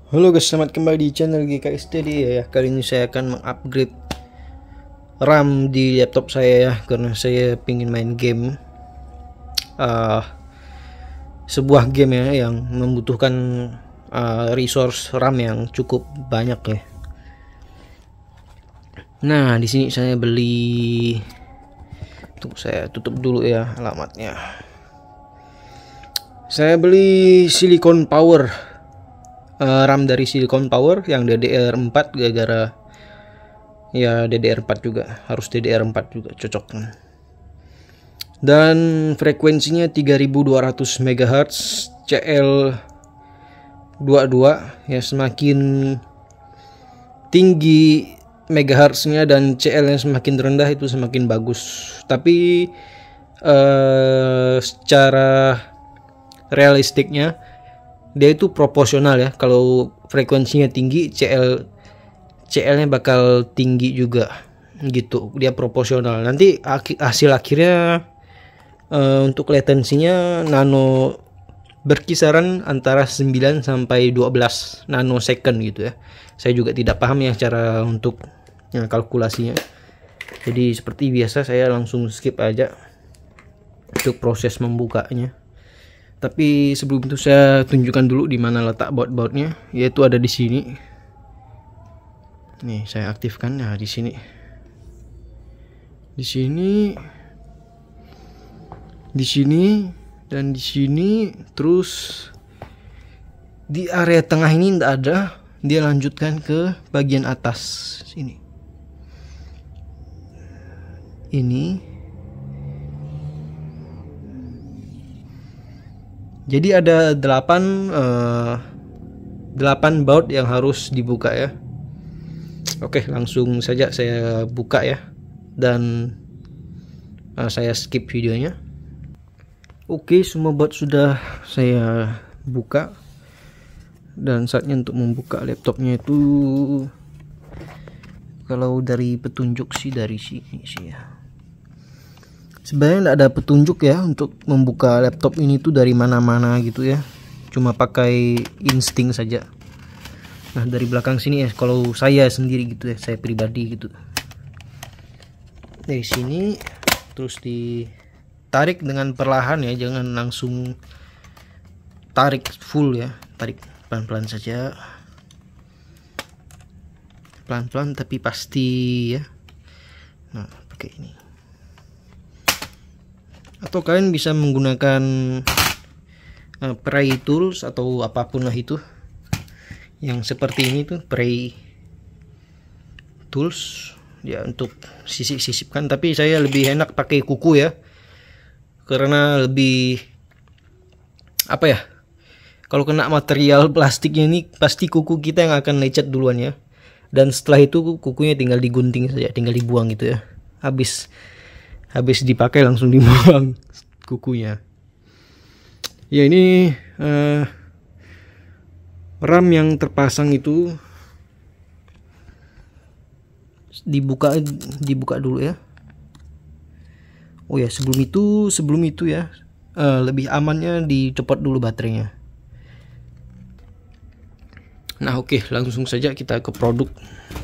Halo guys, selamat kembali di channel GKS Steady ya. Kali ini saya akan mengupgrade RAM di laptop saya ya, karena saya ingin main game, sebuah game ya yang membutuhkan resource RAM yang cukup banyak ya. Nah, di sini saya beli, tunggu saya tutup dulu ya alamatnya. Saya beli Silicon Power, RAM dari Silicon Power yang DDR4, gara-gara ya DDR4 juga, harus DDR4 juga cocok. Dan frekuensinya 3200 MHz CL22 ya. Semakin tinggi megahertznya dan CL nya semakin rendah itu semakin bagus. Tapi secara realistiknya dia itu proporsional ya. Kalau frekuensinya tinggi, CL-nya bakal tinggi juga gitu. Dia proporsional. Nanti hasil akhirnya untuk latensinya nano, berkisaran antara 9 sampai 12 nanosecond gitu ya. Saya juga tidak paham ya cara untuk kalkulasinya. Jadi seperti biasa saya langsung skip aja untuk proses membukanya. Tapi sebelum itu saya tunjukkan dulu di mana letak baut-bautnya, yaitu ada di sini. Nih, saya aktifkan ya di sini. Di sini, dan di sini, terus di area tengah ini tidak ada. Dia lanjutkan ke bagian atas sini. Ini. Jadi ada 8 baut yang harus dibuka ya. Oke, langsung saja saya buka ya. Dan saya skip videonya. Oke, semua baut sudah saya buka. Dan saatnya untuk membuka laptopnya itu, kalau dari petunjuk sih dari sini sih ya. Sebenarnya tidak ada petunjuk ya untuk membuka laptop ini tuh dari mana-mana gitu ya. Cuma pakai insting saja. Nah, dari belakang sini ya, kalau saya sendiri gitu ya, saya pribadi gitu. Dari sini terus ditarik dengan perlahan ya, jangan langsung tarik full ya. Tarik pelan-pelan saja. Pelan-pelan tapi pasti ya. Nah, pakai ini. Atau kalian bisa menggunakan pry tools atau apapun lah itu yang seperti ini tuh, pry tools ya, untuk sisip-sisipkan. Tapi saya lebih enak pakai kuku ya, karena lebih apa ya, kalau kena material plastiknya ini pasti kuku kita yang akan lecet duluan ya, dan setelah itu kukunya tinggal digunting saja, tinggal dibuang gitu ya. Habis dipakai langsung dibuang kukunya. Ya, ini RAM yang terpasang itu dibuka dulu ya. Oh ya, sebelum itu ya, lebih amannya dicopot dulu baterainya. Nah, oke, langsung saja kita ke produk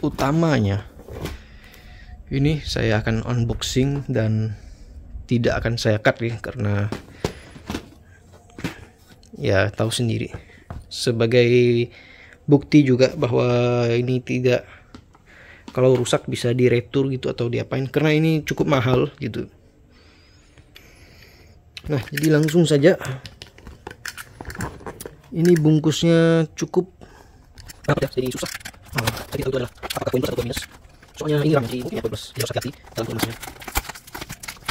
utamanya. Ini saya akan unboxing dan tidak akan saya cut ya, karena ya tahu sendiri, sebagai bukti juga bahwa ini tidak, kalau rusak bisa diretur gitu atau diapain, karena ini cukup mahal gitu. Nah, jadi langsung saja. Ini bungkusnya cukup jadi susah. Jadi itu adalah apakah poin plus atau minus. Soalnya ini RAM, jadi mungkin ya poin plus. Dia harus hati-hati dalam penggunanya.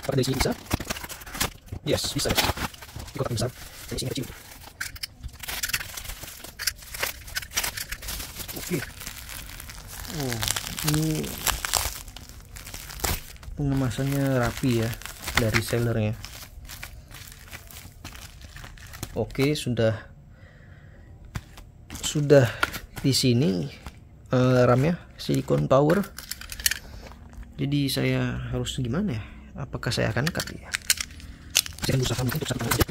Apakah dari sini bisa? Yes, bisa. Di kotak besar, dari sini kecil. Oke. Oh, ini pengemasannya rapi ya dari sellernya. Oke, sudah di sini RAM-nya Silicon Power. Jadi saya harus gimana ya? Apakah saya akan cut ya? Saya akan berusaha mungkin untuk satu aja.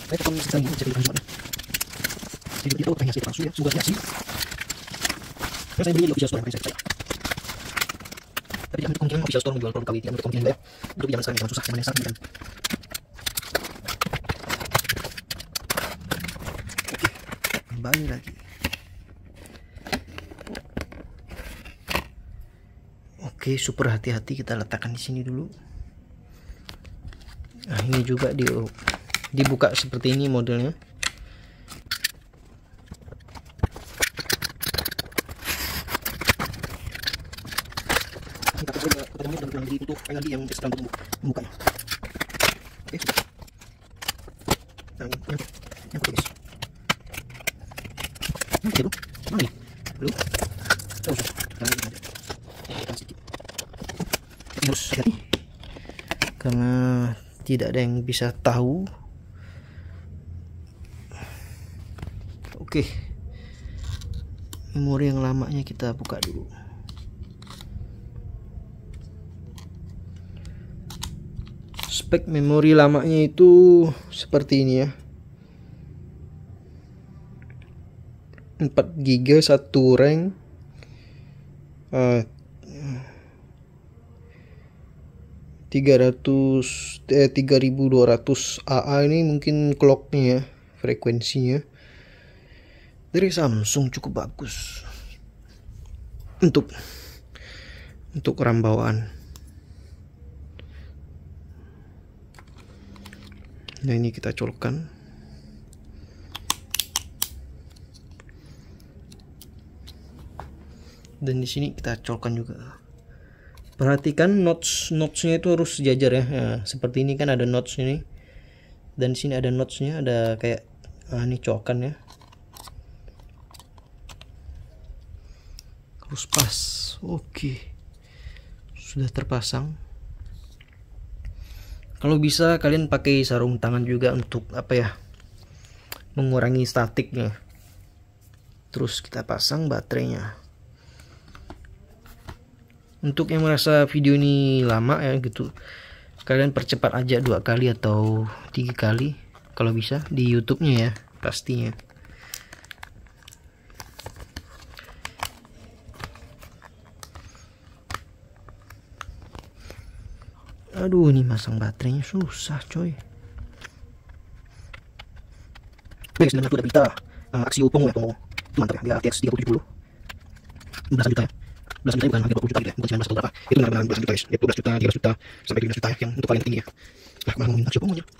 Saya akan sedang jadi Jadi kita pengen asli palsu ya, sungguh asli. Saya beli di official store, makanya saya percaya. Tapi jangan kemungkinan official store menjual produk KW tidak menutup kemungkinan ya. Untuk zaman sekarang susah, zaman yang saat ini kan. Oke, kembali lagi. Oke, super hati-hati kita letakkan di sini dulu. Nah, ini juga dibuka seperti ini modelnya. Ditutup lagi yang setelah untuk membukanya. Oke, sudah. Nah, yang guys. Oke, bro. Mana nih? Belum. Terus. Sekarang ini ada. Sedikit. Tapi harus hati-hati. Karena tidak ada yang bisa tahu. Oke. Memori yang lamanya kita buka dulu. Spek memori lamanya itu seperti ini ya, 4 GB 1 RAM, 3200 AA. Ini mungkin clocknya ya, frekuensinya dari Samsung cukup bagus untuk RAM bawaan. Nah, ini kita colokkan. Dan di sini kita colokkan juga. Perhatikan notch-nya itu harus sejajar ya. Nah, seperti ini kan ada notch ini. Dan di sini ada notch-nya, ada kayak ini colokan ya. Harus pas. Oke. Sudah terpasang. Kalau bisa kalian pakai sarung tangan juga untuk apa ya, mengurangi statiknya. Terus kita pasang baterainya. Untuk yang merasa video ini lama ya gitu, kalian percepat aja 2 kali atau 3 kali kalau bisa di YouTube-nya ya pastinya. Aduh, ini masang baterainya susah coy. Guys, dengan satu ada berita Axio Pongo ya, Pongo itu mantap ya, dia RTX 3070 belasan juta ya, belasan juta bukan hampir 20 juta gitu ya, bukan 19 atau berapa, itu benar-benar belasan juta guys ya, 12 juta, 13 juta sampai 15 juta yang untuk varian tinggi ya. Nah, kemarin ngomongin Axio Pongo nya ya,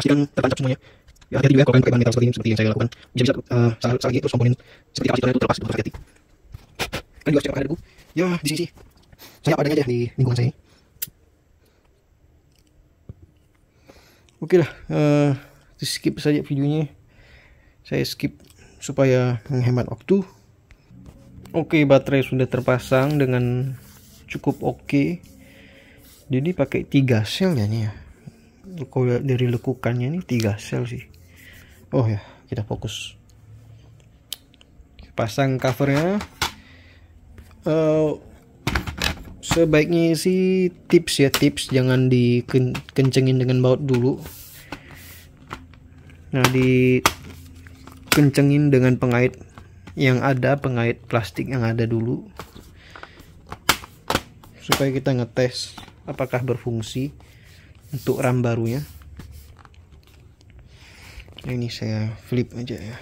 pastikan tertancap semuanya ya, hati-hati juga kalau kalian pakai bahan metal seperti ini, seperti yang saya lakukan bisa salah lagi, terus komponen seperti kapasitornya itu terlepas, itu harus hati-hati kan. Juga cek ada buku ya di sini saya apa adanya aja di lingkungan saya. Oke lah, skip saja videonya. Saya skip supaya menghemat waktu. Oke, baterai sudah terpasang dengan cukup oke. Jadi pakai 3 sel ya nih ya. Kalau dari lekukannya ini 3 sel sih. Oh ya, kita fokus. Pasang covernya. Sebaiknya sih tips jangan dikencengin dengan baut dulu. Nah, dikencengin dengan pengait yang ada, pengait plastik yang ada dulu, supaya kita ngetes apakah berfungsi untuk RAM barunya. Nah, ini saya flip aja ya.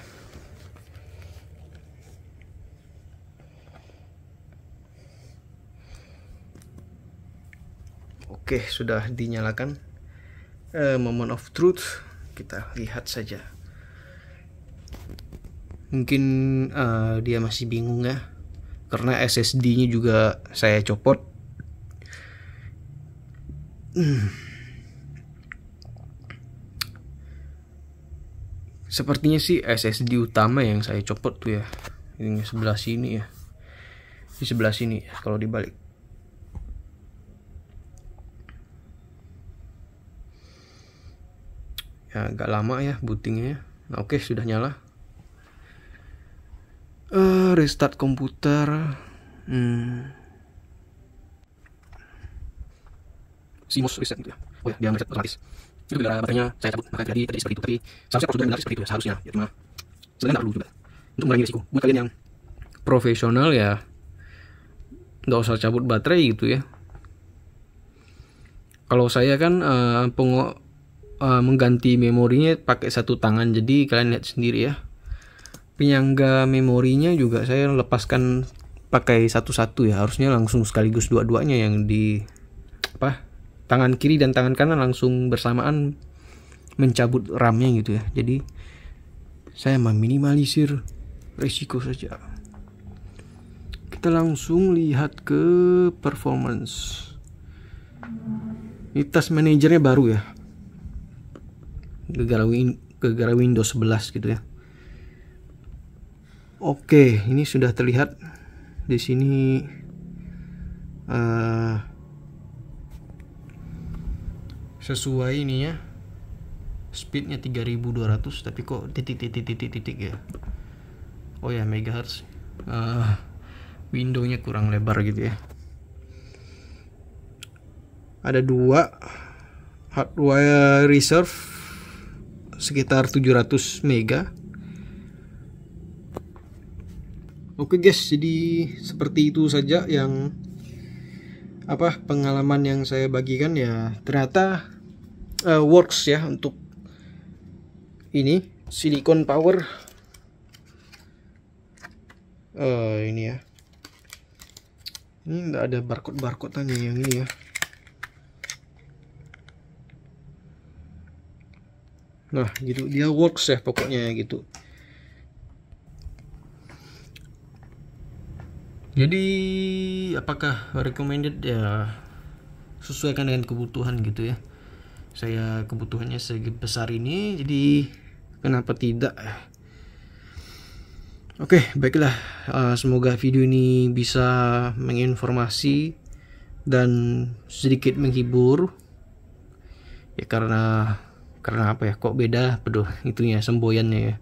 Oke, sudah dinyalakan. Moment of truth, kita lihat saja. Mungkin dia masih bingung ya, karena SSD-nya juga saya copot. Sepertinya sih SSD utama yang saya copot tuh ya. Ini sebelah sini ya. Di sebelah sini ya, kalau dibalik. Ya, agak lama ya bootingnya. Nah, oke, sudah nyala. Restart komputer. CMOS reset gitu ya. Oh ya, dia reset otomatis. Itu gara baterainya saya cabut, maka jadi tadi seperti itu. Tapi seharusnya prosedur benar seperti itu ya, seharusnya ya, cuma sebenarnya nggak perlu juga untuk mengurangi risiko. Buat kalian yang profesional ya nggak usah cabut baterai gitu ya. Kalau saya kan mengganti memorinya pakai satu tangan, jadi kalian lihat sendiri ya. Penyangga memorinya juga saya lepaskan pakai satu-satu ya, harusnya langsung sekaligus dua-duanya yang di tangan kiri dan tangan kanan langsung bersamaan mencabut RAM-nya gitu ya. Jadi saya meminimalisir risiko saja. Kita langsung lihat ke performance. Ini task manajernya baru ya, gara-gara Windows 11 gitu ya. Oke, ini sudah terlihat di sini. Sesuai ini ya, speednya 3200, tapi kok titik ya. Oh ya, megahertz. Windownya kurang lebar gitu ya. Ada dua hardware reserve sekitar 700 mega. Oke guys, jadi seperti itu saja yang pengalaman yang saya bagikan ya. Ternyata works ya untuk ini silicon power. Ini ya, ini nggak ada barcode-barcode-nya yang ini ya. Nah gitu, dia works ya pokoknya gitu. Jadi apakah recommended ya, sesuaikan dengan kebutuhan gitu ya. Saya kebutuhannya sebesar ini, jadi kenapa tidak. Oke, baiklah, semoga video ini bisa menginformasi dan sedikit menghibur ya, karena apa ya, kok beda itunya, semboyannya ya.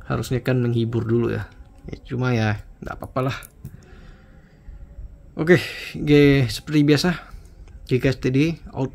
Harusnya kan menghibur dulu ya, cuma ya nggak apa-apa lah. Oke, seperti biasa, GKSTD out.